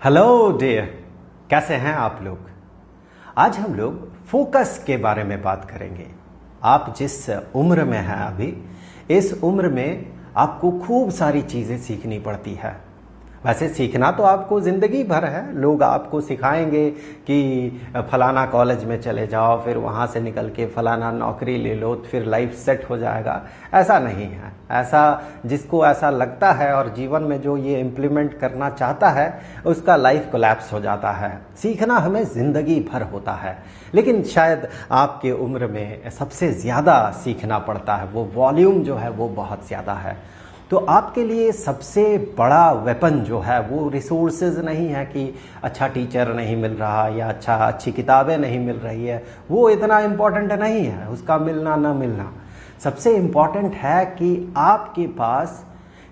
Hello dear, कैसे हैं आप लोग। आज हम लोग फोकस के बारे में बात करेंगे। आप जिस उम्र में हैं अभी, इस उम्र में आपको खूब सारी चीज़ें सीखनी पड़ती है। वैसे सीखना तो आपको ज़िंदगी भर है। लोग आपको सिखाएंगे कि फलाना कॉलेज में चले जाओ, फिर वहाँ से निकल के फलाना नौकरी ले लो, फिर लाइफ सेट हो जाएगा। ऐसा नहीं है। ऐसा जिसको ऐसा लगता है और जीवन में जो ये इम्प्लीमेंट करना चाहता है, उसका लाइफ कोलैप्स हो जाता है। सीखना हमें ज़िंदगी भर होता है, लेकिन शायद आपके उम्र में सबसे ज़्यादा सीखना पड़ता है। वो वॉल्यूम जो है वो बहुत ज़्यादा है। तो आपके लिए सबसे बड़ा वेपन जो है वो रिसोर्सेज नहीं है कि अच्छा टीचर नहीं मिल रहा या अच्छी किताबें नहीं मिल रही है। वो इतना इम्पोर्टेंट नहीं है, उसका मिलना ना मिलना। सबसे इम्पोर्टेंट है कि आपके पास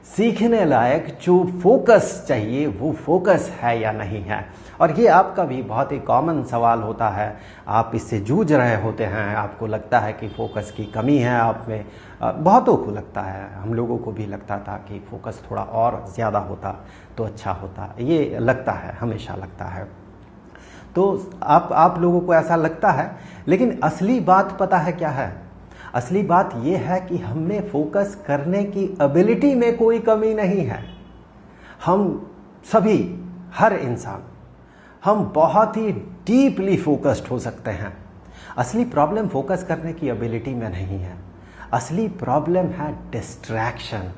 सीखने लायक जो फोकस चाहिए वो फोकस है या नहीं है। और ये आपका भी बहुत ही कॉमन सवाल होता है। आप इससे जूझ रहे होते हैं, आपको लगता है कि फोकस की कमी है आप में। बहुतों को लगता है, हम लोगों को भी लगता था कि फोकस थोड़ा और ज़्यादा होता तो अच्छा होता। ये लगता है, हमेशा लगता है। तो आप लोगों को ऐसा लगता है, लेकिन असली बात पता है क्या है? असली बात यह है कि हमें फोकस करने की एबिलिटी में कोई कमी नहीं है। हम सभी, हर इंसान, हम बहुत ही डीपली फोकस्ड हो सकते हैं। असली प्रॉब्लम फोकस करने की एबिलिटी में नहीं है। असली प्रॉब्लम है डिस्ट्रैक्शन,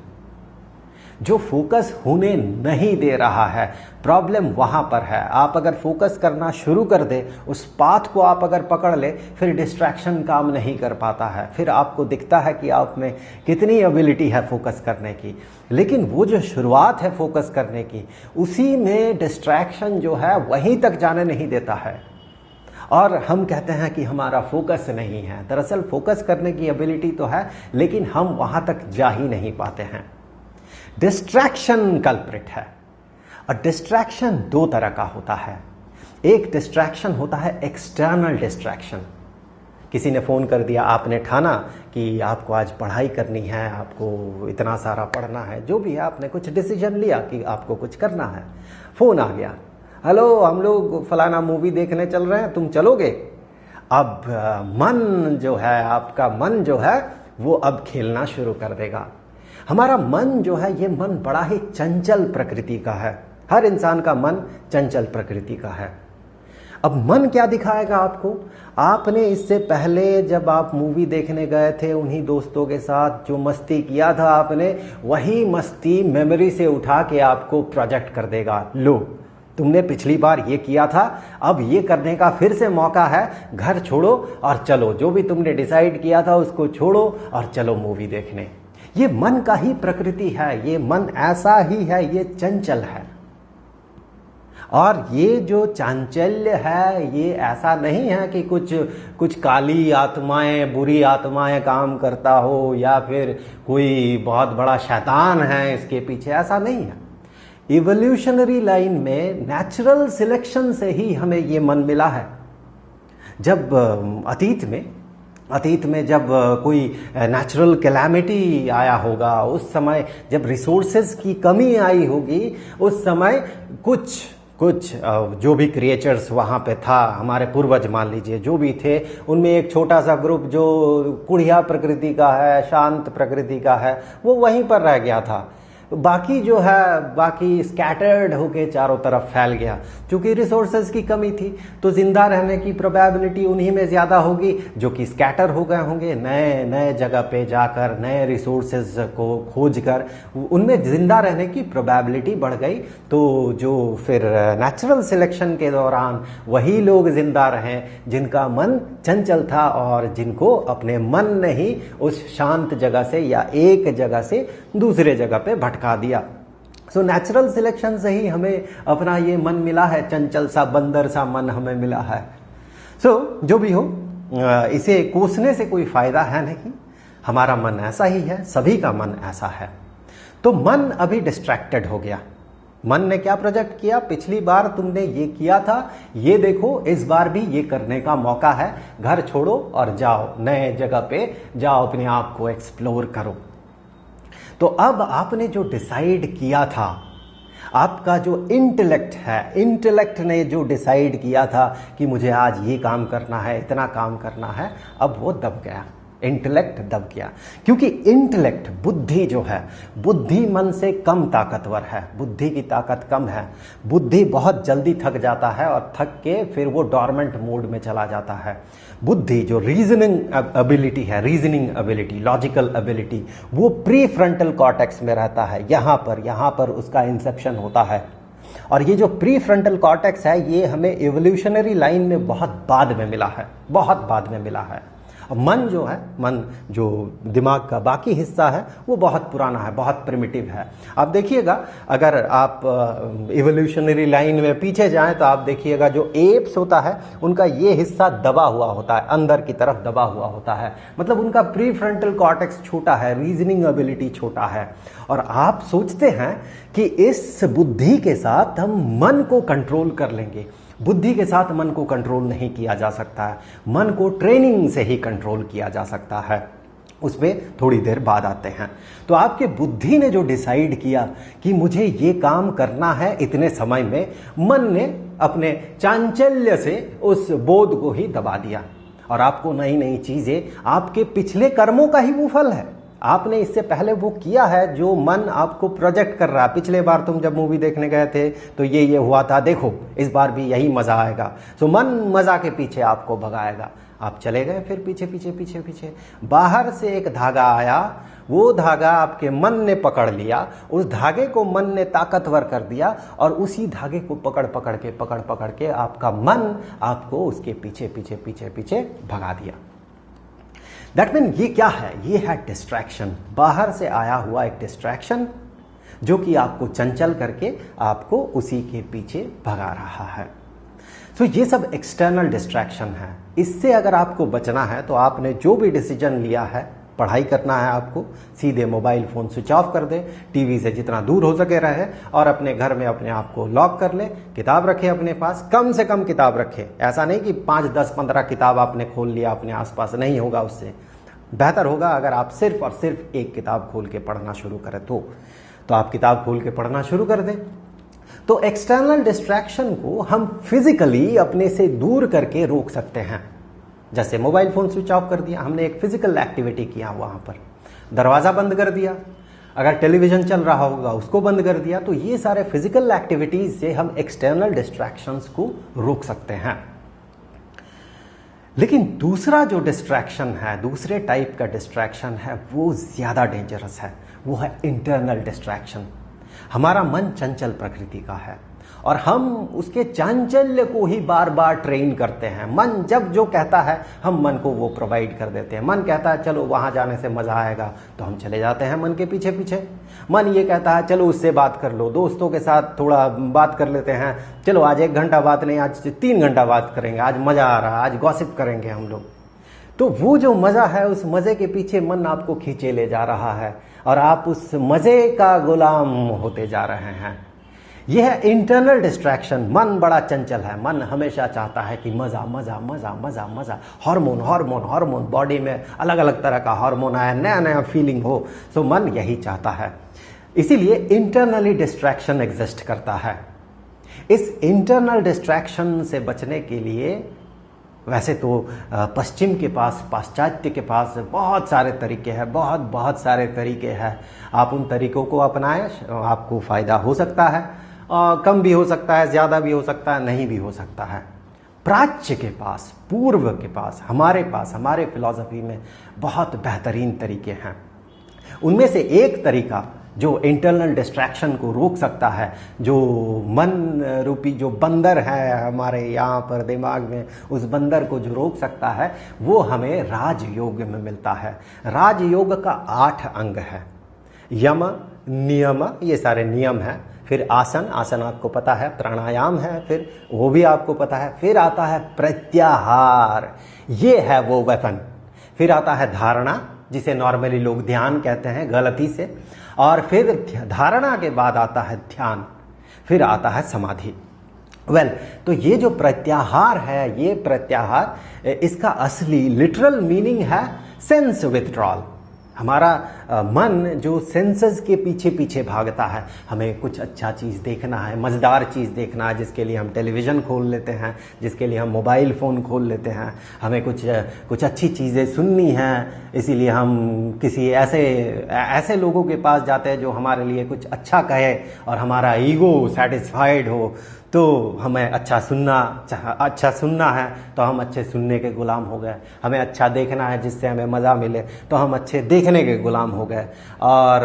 जो फोकस होने नहीं दे रहा है। प्रॉब्लम वहां पर है। आप अगर फोकस करना शुरू कर दे, उस पाथ को आप अगर पकड़ ले, फिर डिस्ट्रैक्शन काम नहीं कर पाता है। फिर आपको दिखता है कि आप में कितनी एबिलिटी है फोकस करने की, लेकिन वो जो शुरुआत है फोकस करने की, उसी में डिस्ट्रैक्शन जो है वहीं तक जाने नहीं देता है। और हम कहते हैं कि हमारा फोकस नहीं है। दरअसल फोकस करने की एबिलिटी तो है, लेकिन हम वहां तक जा ही नहीं पाते हैं। डिस्ट्रैक्शन कल्प्रिट है। और डिस्ट्रैक्शन दो तरह का होता है। एक डिस्ट्रैक्शन होता है एक्सटर्नल डिस्ट्रैक्शन। किसी ने फ़ोन कर दिया, आपने ठाना कि आपको आज पढ़ाई करनी है, आपको इतना सारा पढ़ना है, जो भी है, आपने कुछ डिसीजन लिया कि आपको कुछ करना है। फ़ोन आ गया, हेलो हम लोग फलाना मूवी देखने चल रहे हैं, तुम चलोगे? अब मन जो है, आपका मन जो है वो अब खेलना शुरू कर देगा। हमारा मन जो है, ये मन बड़ा ही चंचल प्रकृति का है। हर इंसान का मन चंचल प्रकृति का है। अब मन क्या दिखाएगा आपको? आपने इससे पहले जब आप मूवी देखने गए थे उन्हीं दोस्तों के साथ, जो मस्ती किया था आपने, वही मस्ती मेमोरी से उठा के आपको प्रोजेक्ट कर देगा। लो, तुमने पिछली बार ये किया था, अब ये करने का फिर से मौका है। घर छोड़ो और चलो, जो भी तुमने डिसाइड किया था उसको छोड़ो और चलो मूवी देखने। ये मन का ही प्रकृति है। ये मन ऐसा ही है, ये चंचल है। और ये जो चांचल्य है, ये ऐसा नहीं है कि कुछ काली आत्माएं, बुरी आत्माएं काम करता हो, या फिर कोई बहुत बड़ा शैतान है इसके पीछे। ऐसा नहीं है। इवोल्यूशनरी लाइन में नेचुरल सिलेक्शन से ही हमें ये मन मिला है। जब अतीत में जब कोई नेचुरल कैलामिटी आया होगा, उस समय जब रिसोर्सेज की कमी आई होगी, उस समय कुछ जो भी क्रिएचर्स वहाँ पे था, हमारे पूर्वज मान लीजिए, जो भी थे, उनमें एक छोटा सा ग्रुप जो कुढ़िया प्रकृति का है, शांत प्रकृति का है, वो वहीं पर रह गया था। बाकी जो है, बाकी स्कैटर्ड होके चारों तरफ फैल गया। क्योंकि रिसोर्सेज की कमी थी, तो जिंदा रहने की प्रोबेबिलिटी उन्हीं में ज़्यादा होगी जो कि स्कैटर हो गए होंगे। नए जगह पे जाकर, नए रिसोर्सेज को खोज कर उनमें जिंदा रहने की प्रोबेबिलिटी बढ़ गई। तो जो फिर नेचुरल सिलेक्शन के दौरान वही लोग जिंदा रहे जिनका मन चंचल था और जिनको अपने मन ने ही उस शांत जगह से या एक जगह से दूसरे जगह पे भटका दिया। सो नेचुरल सिलेक्शन से ही हमें अपना ये मन मिला है, चंचल सा, बंदर सा मन हमें मिला है। जो भी हो, इसे कोसने से कोई फायदा है नहीं। हमारा मन ऐसा ही है, सभी का मन ऐसा है। तो मन अभी डिस्ट्रैक्टेड हो गया। मन ने क्या प्रोजेक्ट किया? पिछली बार तुमने ये किया था, ये देखो इस बार भी ये करने का मौका है। घर छोड़ो और जाओ, नए जगह पे जाओ, अपने आप को एक्सप्लोर करो। तो अब आपने जो डिसाइड किया था, आपका जो इंटेलेक्ट है, इंटेलेक्ट ने जो डिसाइड किया था कि मुझे आज ये काम करना है, इतना काम करना है, अब वो दब गया, इंटेलेक्ट दब गया। क्योंकि इंटेलेक्ट, बुद्धि जो है, बुद्धि मन से कम ताकतवर है, बुद्धि की ताकत कम है। बुद्धि बहुत जल्दी थक जाता है और थक के फिर वो डॉर्मेंट मोड में चला जाता है। बुद्धि जो रीजनिंग एबिलिटी है, रीजनिंग एबिलिटी, लॉजिकल एबिलिटी, वो प्री फ्रंटल कॉर्टेक्स में रहता है। यहाँ पर उसका इंसेप्शन होता है। और ये जो प्री फ्रंटल कॉर्टेक्स है, ये हमें एवोल्यूशनरी लाइन में बहुत बाद में मिला है, बहुत बाद में मिला है। मन जो है, मन जो दिमाग का बाकी हिस्सा है, वो बहुत पुराना है, बहुत प्रिमिटिव है। आप देखिएगा, अगर आप इवोल्यूशनरी लाइन में पीछे जाएं तो आप देखिएगा जो एप्स होता है उनका ये हिस्सा दबा हुआ होता है, अंदर की तरफ दबा हुआ होता है। मतलब उनका प्री फ्रंटल कॉर्टेक्स छोटा है, रीजनिंग एबिलिटी छोटा है। और आप सोचते हैं कि इस बुद्धि के साथ हम मन को कंट्रोल कर लेंगे। बुद्धि के साथ मन को कंट्रोल नहीं किया जा सकता है, मन को ट्रेनिंग से ही कंट्रोल किया जा सकता है। उसमें थोड़ी देर बाद आते हैं। तो आपके बुद्धि ने जो डिसाइड किया कि मुझे ये काम करना है इतने समय में, मन ने अपने चांचल्य से उस बोध को ही दबा दिया। और आपको नई नई चीजें, आपके पिछले कर्मों का ही वो फल है। आपने इससे पहले वो किया है जो मन आपको प्रोजेक्ट कर रहा है। पिछले बार तुम जब मूवी देखने गए थे तो ये हुआ था, देखो इस बार भी यही मजा आएगा। तो मन मजा के पीछे आपको भगाएगा। आप चले गए फिर पीछे पीछे पीछे पीछे, बाहर से एक धागा आया, वो धागा आपके मन ने पकड़ लिया, उस धागे को मन ने ताकतवर कर दिया और उसी धागे को पकड़ पकड़ के आपका मन आपको उसके पीछे पीछे पीछे पीछे भगा दिया। दैट मीन ये क्या है? ये है डिस्ट्रैक्शन, बाहर से आया हुआ एक डिस्ट्रैक्शन जो कि आपको चंचल करके आपको उसी के पीछे भगा रहा है। तो ये सब एक्सटर्नल डिस्ट्रैक्शन है। इससे अगर आपको बचना है तो आपने जो भी डिसीजन लिया है, पढ़ाई करना है आपको, सीधे मोबाइल फोन स्विच ऑफ कर दे, टीवी से जितना दूर हो सके रहे और अपने घर में अपने आप को लॉक कर ले। किताब रखे अपने पास, कम से कम किताब रखे। ऐसा नहीं कि 5, 10, 15 किताब आपने खोल लिया अपने आसपास, नहीं होगा। उससे बेहतर होगा अगर आप सिर्फ और सिर्फ एक किताब खोल के पढ़ना शुरू करें। तो आप किताब खोल के पढ़ना शुरू कर दें। तो एक्सटर्नल डिस्ट्रैक्शन को हम फिजिकली अपने से दूर करके रोक सकते हैं। जैसे मोबाइल फोन स्विच ऑफ कर दिया, हमने एक फिजिकल एक्टिविटी किया, वहां पर दरवाजा बंद कर दिया। अगर टेलीविजन चल रहा होगा उसको बंद कर दिया। तो ये सारे फिजिकल एक्टिविटीज से हम एक्सटर्नल डिस्ट्रैक्शंस को रोक सकते हैं। लेकिन दूसरा जो डिस्ट्रैक्शन है, दूसरे टाइप का डिस्ट्रैक्शन है, वो ज्यादा डेंजरस है। वो है इंटरनल डिस्ट्रैक्शन। हमारा मन चंचल प्रकृति का है और हम उसके चांचल्य को ही बार बार ट्रेन करते हैं। मन जब जो कहता है हम मन को वो प्रोवाइड कर देते हैं। मन कहता है चलो वहां जाने से मजा आएगा, तो हम चले जाते हैं मन के पीछे पीछे। मन ये कहता है चलो उससे बात कर लो, दोस्तों के साथ थोड़ा बात कर लेते हैं, चलो आज 1 घंटा बात नहीं, आज 3 घंटा बात करेंगे, आज मजा आ रहा है, आज गॉसिप करेंगे हम लोग। तो वो जो मजा है, उस मजे के पीछे मन आपको खींचे ले जा रहा है और आप उस मजे का गुलाम होते जा रहे हैं। यह है इंटरनल डिस्ट्रैक्शन। मन बड़ा चंचल है, मन हमेशा चाहता है कि मजा मजा मजा मजा मजा, हार्मोन हार्मोन हार्मोन, बॉडी में अलग अलग तरह का हार्मोन आया, नया नया फीलिंग हो। सो मन यही चाहता है, इसीलिए इंटरनली डिस्ट्रैक्शन एग्जिस्ट करता है। इस इंटरनल डिस्ट्रैक्शन से बचने के लिए वैसे तो पश्चिम के पास, पाश्चात्य के पास बहुत सारे तरीके हैं, बहुत सारे तरीके हैं। आप उन तरीकों को अपनाएं, आपको फायदा हो सकता है, कम भी हो सकता है, ज्यादा भी हो सकता है, नहीं भी हो सकता है। प्राच्य के पास, पूर्व के पास, हमारे पास, हमारे फिलॉसफी में बहुत बेहतरीन तरीके हैं। उनमें से एक तरीका जो इंटरनल डिस्ट्रैक्शन को रोक सकता है, जो मन रूपी जो बंदर है हमारे यहाँ पर दिमाग में, उस बंदर को जो रोक सकता है, वो हमें राजयोग में मिलता है। राजयोग का 8 अंग है। यम, नियम, ये सारे नियम हैं। फिर आसन, आसन आपको पता है, प्राणायाम है, फिर वो भी आपको पता है। फिर आता है प्रत्याहार, ये है वो वेपन। फिर आता है धारणा, जिसे नॉर्मली लोग ध्यान कहते हैं गलती से। और फिर धारणा के बाद आता है ध्यान, फिर आता है समाधि। तो ये जो प्रत्याहार है, ये प्रत्याहार, इसका असली लिटरल मीनिंग है सेंस विथड्रॉल। हमारा मन जो सेंसेस के पीछे पीछे भागता है, हमें कुछ अच्छा चीज़ देखना है, मज़ेदार चीज़ देखना है, जिसके लिए हम टेलीविज़न खोल लेते हैं, जिसके लिए हम मोबाइल फ़ोन खोल लेते हैं, हमें कुछ अच्छी चीज़ें सुननी हैं, इसीलिए हम किसी ऐसे लोगों के पास जाते हैं जो हमारे लिए कुछ अच्छा कहे और हमारा ईगो सेटिस्फाइड हो। तो हमें अच्छा सुनना है तो हम अच्छे सुनने के गुलाम हो गए, हमें अच्छा देखना है जिससे हमें मज़ा मिले तो हम अच्छे देखने के गुलाम हो गए, और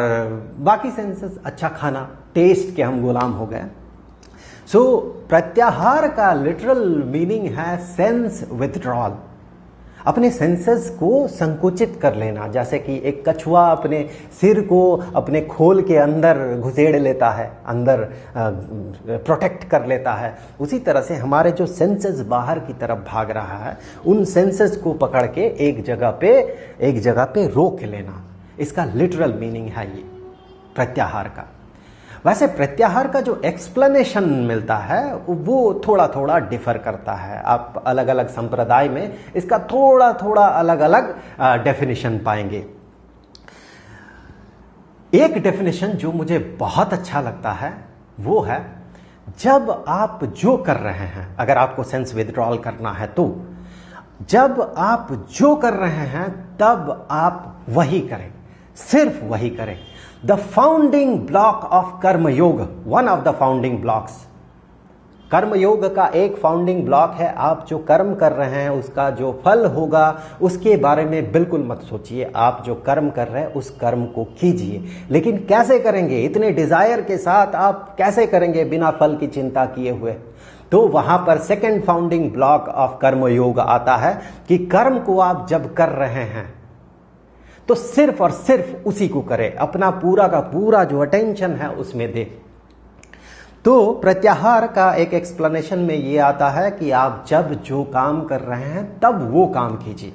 बाकी सेंसेस, अच्छा खाना, टेस्ट के हम गुलाम हो गए। सो प्रत्याहार का लिटरल मीनिंग है सेंस विथड्रॉल, अपने सेंसेस को संकुचित कर लेना। जैसे कि एक कछुआ अपने सिर को अपने खोल के अंदर घुसेड़ लेता है, अंदर प्रोटेक्ट कर लेता है, उसी तरह से हमारे जो सेंसेस बाहर की तरफ भाग रहा है, उन सेंसेस को पकड़ के एक जगह पे रोक लेना, इसका लिटरल मीनिंग है ये प्रत्याहार का। वैसे प्रत्याहार का जो एक्सप्लेनेशन मिलता है वो थोड़ा थोड़ा डिफर करता है। आप अलग अलग संप्रदाय में इसका थोड़ा थोड़ा अलग अलग डेफिनेशन पाएंगे। एक डेफिनेशन जो मुझे बहुत अच्छा लगता है वो है, जब आप जो कर रहे हैं, अगर आपको सेंस विथड्रॉल करना है तो जब आप जो कर रहे हैं तब आप वही करें, सिर्फ वही करें। द फाउंडिंग ब्लॉक ऑफ कर्मयोग, one of the founding blocks, कर्मयोग का एक फाउंडिंग ब्लॉक है, आप जो कर्म कर रहे हैं उसका जो फल होगा उसके बारे में बिल्कुल मत सोचिए। आप जो कर्म कर रहे हैं उस कर्म को कीजिए, लेकिन कैसे करेंगे, इतने डिजायर के साथ आप कैसे करेंगे बिना फल की चिंता किए हुए? तो वहां पर सेकंड फाउंडिंग ब्लॉक ऑफ कर्मयोग आता है कि कर्म को आप जब कर रहे हैं तो सिर्फ और सिर्फ उसी को करें, अपना पूरा का पूरा जो अटेंशन है उसमें दे। तो प्रत्याहार का एक एक्सप्लेनेशन में ये आता है कि आप जब जो काम कर रहे हैं तब वो काम कीजिए।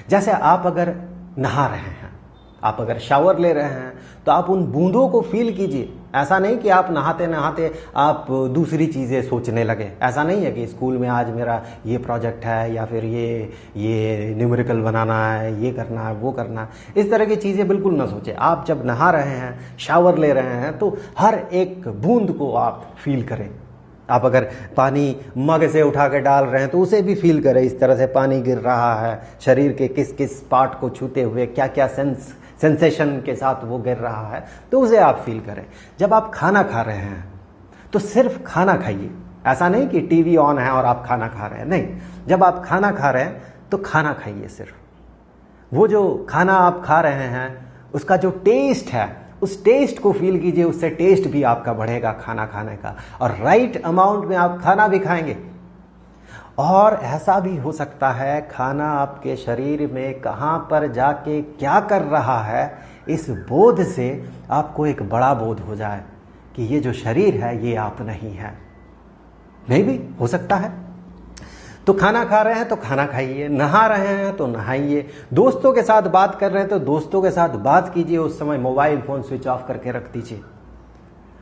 जैसे आप अगर नहा रहे हैं, आप अगर शावर ले रहे हैं तो आप उन बूंदों को फील कीजिए। ऐसा नहीं कि आप नहाते नहाते आप दूसरी चीज़ें सोचने लगे। ऐसा नहीं है कि स्कूल में आज मेरा ये प्रोजेक्ट है या फिर ये न्यूमेरिकल बनाना है, ये करना है, वो करना है, इस तरह की चीज़ें बिल्कुल ना सोचें। आप जब नहा रहे हैं, शावर ले रहे हैं तो हर एक बूंद को आप फील करें। आप अगर पानी मग से उठा के डाल रहे हैं तो उसे भी फील करें, इस तरह से पानी गिर रहा है, शरीर के किस किस पार्ट को छूते हुए क्या क्या सेंसेशन के साथ वो गिर रहा है, तो उसे आप फील करें। जब आप खाना खा रहे हैं तो सिर्फ खाना खाइए, ऐसा नहीं कि टीवी ऑन है और आप खाना खा रहे हैं, नहीं। जब आप खाना खा रहे हैं तो खाना खाइए, सिर्फ वो जो खाना आप खा रहे हैं उसका जो टेस्ट है उस टेस्ट को फील कीजिए, उससे टेस्ट भी आपका बढ़ेगा खाना खाने का, और राइट अमाउंट में आप खाना भी खाएंगे। और ऐसा भी हो सकता है खाना आपके शरीर में कहाँ पर जाके क्या कर रहा है, इस बोध से आपको एक बड़ा बोध हो जाए कि ये जो शरीर है ये आप नहीं है। नहीं भी हो सकता है। तो खाना खा रहे हैं तो खाना खाइए, नहा रहे हैं तो नहाइए, दोस्तों के साथ बात कर रहे हैं तो दोस्तों के साथ बात कीजिए, उस समय मोबाइल फोन स्विच ऑफ करके रख दीजिए।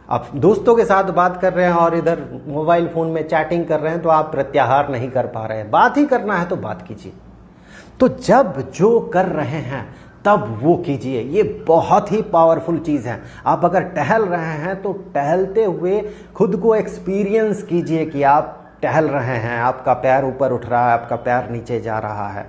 आप दोस्तों के साथ बात कर रहे हैं और इधर मोबाइल फोन में चैटिंग कर रहे हैं तो आप प्रत्याहार नहीं कर पा रहे हैं। बात ही करना है तो बात कीजिए। तो जब जो कर रहे हैं तब वो कीजिए, ये बहुत ही पावरफुल चीज है। आप अगर टहल रहे हैं तो टहलते हुए खुद को एक्सपीरियंस कीजिए कि आप टहल रहे हैं, आपका पैर ऊपर उठ रहा है, आपका पैर नीचे जा रहा है,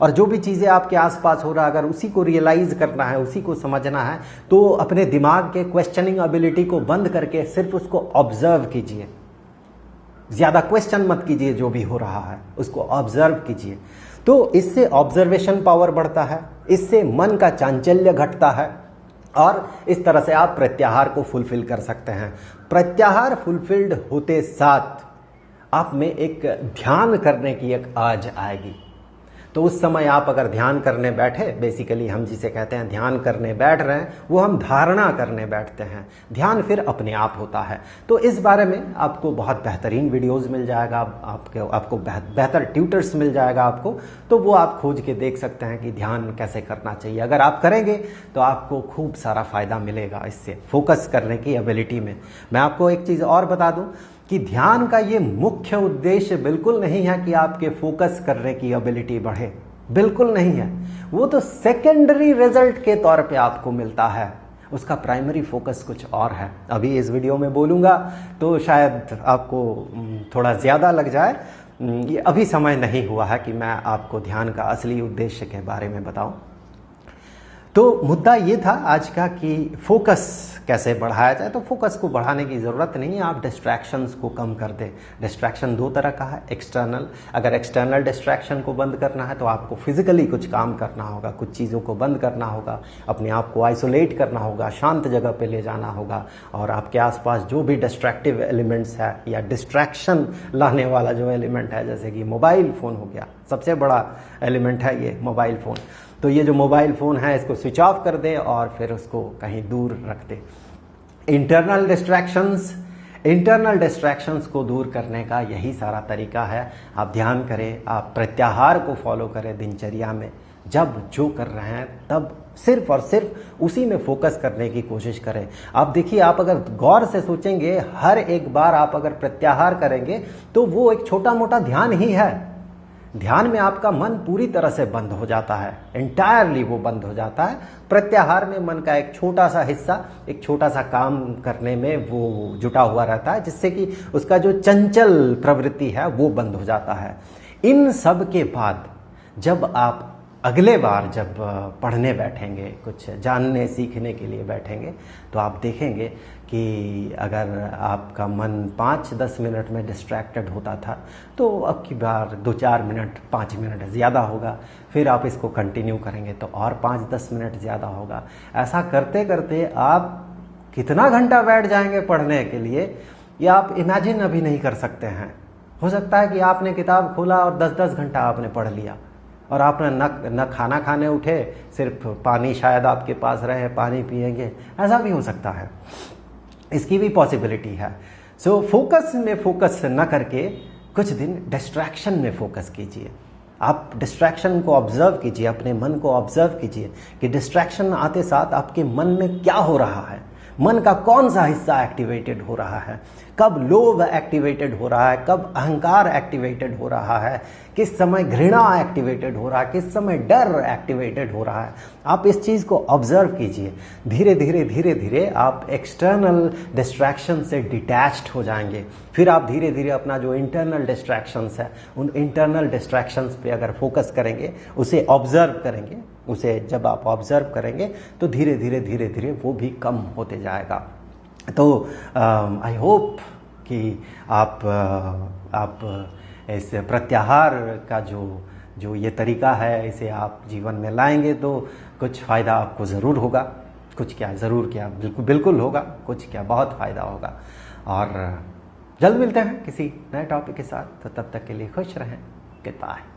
और जो भी चीज़ें आपके आसपास हो रहा है अगर उसी को रियलाइज करना है, उसी को समझना है, तो अपने दिमाग के क्वेश्चनिंग एबिलिटी को बंद करके सिर्फ उसको ऑब्जर्व कीजिए। ज़्यादा क्वेश्चन मत कीजिए, जो भी हो रहा है उसको ऑब्जर्व कीजिए। तो इससे ऑब्जर्वेशन पावर बढ़ता है, इससे मन का चांचल्य घटता है, और इस तरह से आप प्रत्याहार को फुलफिल कर सकते हैं। प्रत्याहार फुलफिल्ड होते साथ आप में एक ध्यान करने की एक आज आएगी। तो उस समय आप अगर ध्यान करने बैठे, बेसिकली हम जिसे कहते हैं ध्यान करने बैठ रहे हैं, वो हम धारणा करने बैठते हैं। ध्यान फिर अपने आप होता है। तो इस बारे में आपको बहुत बेहतरीन वीडियोस मिल जाएगा, आपको बेहतर ट्यूटर्स मिल जाएगा आपको, तो वो आप खोज के देख सकते हैं कि ध्यान कैसे करना चाहिए। अगर आप करेंगे तो आपको खूब सारा फायदा मिलेगा इससे, फोकस करने की एबिलिटी में। मैं आपको एक चीज़ और बता दूं कि ध्यान का ये मुख्य उद्देश्य बिल्कुल नहीं है कि आपके फोकस करने की एबिलिटी बढ़े। बिल्कुल नहीं है। वो तो सेकेंडरी रिजल्ट के तौर पे आपको मिलता है, उसका प्राइमरी फोकस कुछ और है। अभी इस वीडियो में बोलूँगा तो शायद आपको थोड़ा ज़्यादा लग जाए। ये अभी समय नहीं हुआ है कि मैं आपको ध्यान का असली उद्देश्य के बारे में बताऊं। तो मुद्दा ये था आज का कि फोकस कैसे बढ़ाया जाए। तो फोकस को बढ़ाने की ज़रूरत नहीं है, आप डिस्ट्रैक्शंस को कम कर दें। डिस्ट्रैक्शन दो तरह का है, एक्सटर्नल। अगर एक्सटर्नल डिस्ट्रैक्शन को बंद करना है तो आपको फिजिकली कुछ काम करना होगा, कुछ चीज़ों को बंद करना होगा, अपने आप को आइसोलेट करना होगा, शांत जगह पे ले जाना होगा, और आपके आसपास जो भी डिस्ट्रैक्टिव एलिमेंट्स है या डिस्ट्रैक्शन लाने वाला जो एलिमेंट है, जैसे कि मोबाइल फ़ोन हो गया, सबसे बड़ा एलिमेंट है ये मोबाइल फ़ोन। तो ये जो मोबाइल फ़ोन है इसको स्विच ऑफ कर दे और फिर उसको कहीं दूर रख दे। इंटरनल डिस्ट्रैक्शंस को दूर करने का यही सारा तरीका है। आप ध्यान करें, आप प्रत्याहार को फॉलो करें दिनचर्या में। जब जो कर रहे हैं तब सिर्फ और सिर्फ उसी में फोकस करने की कोशिश करें। आप देखिए, आप अगर गौर से सोचेंगे, हर एक बार आप अगर प्रत्याहार करेंगे तो वो एक छोटा मोटा ध्यान ही है। ध्यान में आपका मन पूरी तरह से बंद हो जाता है, एंटायरली वो बंद हो जाता है। प्रत्याहार में मन का एक छोटा सा हिस्सा एक छोटा सा काम करने में वो जुटा हुआ रहता है, जिससे कि उसका जो चंचल प्रवृत्ति है वो बंद हो जाता है। इन सब के बाद जब आप अगले बार जब पढ़ने बैठेंगे, कुछ जानने सीखने के लिए बैठेंगे, तो आप देखेंगे कि अगर आपका मन 5-10 मिनट में डिस्ट्रैक्टेड होता था तो अब की बार 2-4 मिनट 5 मिनट ज़्यादा होगा। फिर आप इसको कंटिन्यू करेंगे तो और 5-10 मिनट ज़्यादा होगा। ऐसा करते करते आप कितना घंटा बैठ जाएंगे पढ़ने के लिए, ये आप इमेजिन अभी नहीं कर सकते हैं। हो सकता है कि आपने किताब खोला और 10-10 घंटा आपने पढ़ लिया और आपने न खाना खाने उठे, सिर्फ पानी शायद आपके पास रहे, पानी पिएंगे, ऐसा भी हो सकता है। इसकी भी पॉसिबिलिटी है। सो फोकस में फोकस न करके कुछ दिन डिस्ट्रैक्शन में फोकस कीजिए। आप डिस्ट्रैक्शन को ऑब्जर्व कीजिए, अपने मन को ऑब्जर्व कीजिए कि डिस्ट्रैक्शन आते साथ आपके मन में क्या हो रहा है, मन का कौन सा हिस्सा एक्टिवेटेड हो रहा है, कब लोभ एक्टिवेटेड हो रहा है, कब अहंकार एक्टिवेटेड हो रहा है, किस समय घृणा एक्टिवेटेड हो रहा है, किस समय डर एक्टिवेटेड हो रहा है। आप इस चीज़ को ऑब्जर्व कीजिए। धीरे धीरे आप एक्सटर्नल डिस्ट्रैक्शन से डिटैच्ड हो जाएंगे। फिर आप धीरे धीरे अपना जो इंटरनल डिस्ट्रैक्शंस है, उन इंटरनल डिस्ट्रैक्शंस पे अगर फोकस करेंगे, उसे ऑब्जर्व करेंगे, उसे जब आप ऑब्जर्व करेंगे तो धीरे धीरे वो भी कम होते जाएगा। तो आई होप कि आप इस प्रत्याहार का जो ये तरीका है, इसे आप जीवन में लाएंगे तो कुछ फ़ायदा आपको ज़रूर होगा। कुछ क्या, ज़रूर क्या, बिल्कुल होगा। कुछ क्या, बहुत फ़ायदा होगा। और जल्द मिलते हैं किसी नए टॉपिक के साथ। तो तब तक के लिए खुश रहें। Good bye.